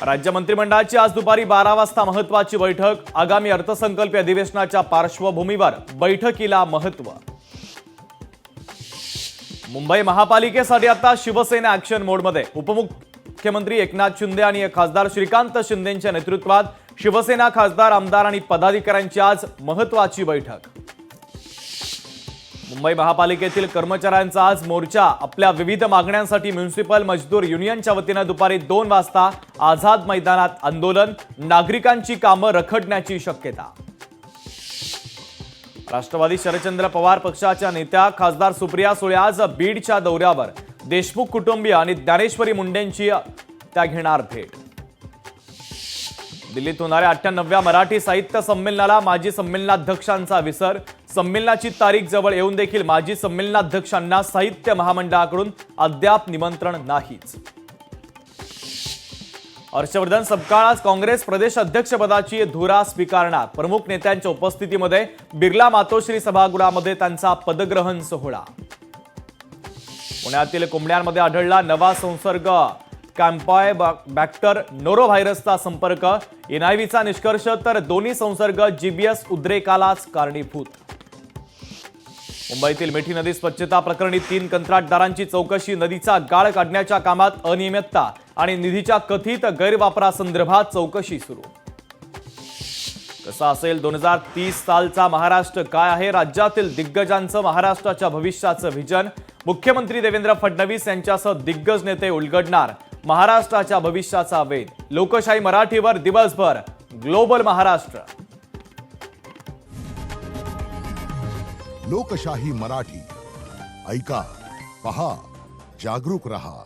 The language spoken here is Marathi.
राज्य मंत्रिमंडळाची आज दुपारी 12 वाजता महत्त्वाची बैठक। आगामी अर्थसंकल्पीय अधिवेशनाच्या पार्श्वभूमीवर बैठकीला महत्त्व। मुंबई महापालिकेसाठी आता शिवसेना ॲक्शन मोडमध्ये। उपमुख्यमंत्री एकनाथ शिंदे आणि खासदार श्रीकांत शिंदेंच्या नेतृत्वात शिवसेना खासदार, आमदार आणि पदाधिकाऱ्यांची आज महत्त्वाची बैठक। मुंबई महापालिकेतील कर्मचाऱ्यांचा आज मोर्चा। आपल्या विविध मागण्यांसाठी म्युनिसिपल मजदूर युनियनच्या वतीने दुपारी 2 वाजता आझाद मैदानात आंदोलन। नागरिकांची कामं रखडण्याची शक्यता। राष्ट्रवादी शरदचंद्र पवार पक्षाच्या नेत्या खासदार सुप्रिया सुळे आज बीडच्या दौऱ्यावर। देशमुख कुटुंबीय आणि ज्ञानेश्वरी मुंडेंची त्या घेणार भेट। दिल्लीत होणाऱ्या 98व्या मराठी साहित्य संमेलनाला माजी संमेलनाध्यक्षांचा विसर। संमेलनाची तारीख जवळ येऊन देखील माजी संमेलनाध्यक्षांना साहित्य महामंडळाकडून अद्याप निमंत्रण नाहीच। हर्षवर्धन सपकाळ आज काँग्रेस प्रदेश अध्यक्षपदाची धुरा स्वीकारणार। प्रमुख नेत्यांच्या उपस्थितीमध्ये बिर्ला मातोश्री सभागृहामध्ये त्यांचा पदग्रहण सोहळा। पुण्यातील कोंबड्यांमध्ये आढळला नवा संसर्ग। कॅम्पॉयबॅक्टर नोरोव्हायरसचा संपर्क। एनआयव्हीचा निष्कर्ष तर दोन्ही संसर्ग जीबीएस उद्रेकालाच कारणीभूत। मुंबईतील मिठी नदी स्वच्छता प्रकरणी 3 कंत्राटदारांची चौकशी। नदीचा गाळ काढण्याच्या कामात अनियमितता आणि निधीच्या कथित गैरवापरासंदर्भात चौकशी सुरू। कसा असेल 2030 सालचा महाराष्ट्र? काय आहे राज्यातील दिग्गजांचं महाराष्ट्राच्या भविष्याचं व्हिजन? मुख्यमंत्री देवेंद्र फडणवीस यांच्यासह दिग्गज नेते उलगडणार महाराष्ट्राच्या भविष्याचा वेध। लोकशाही मराठीवर दिवसभर ग्लोबल महाराष्ट्र। लोकशाही मराठी ऐका, पहा, जागरूक रहा।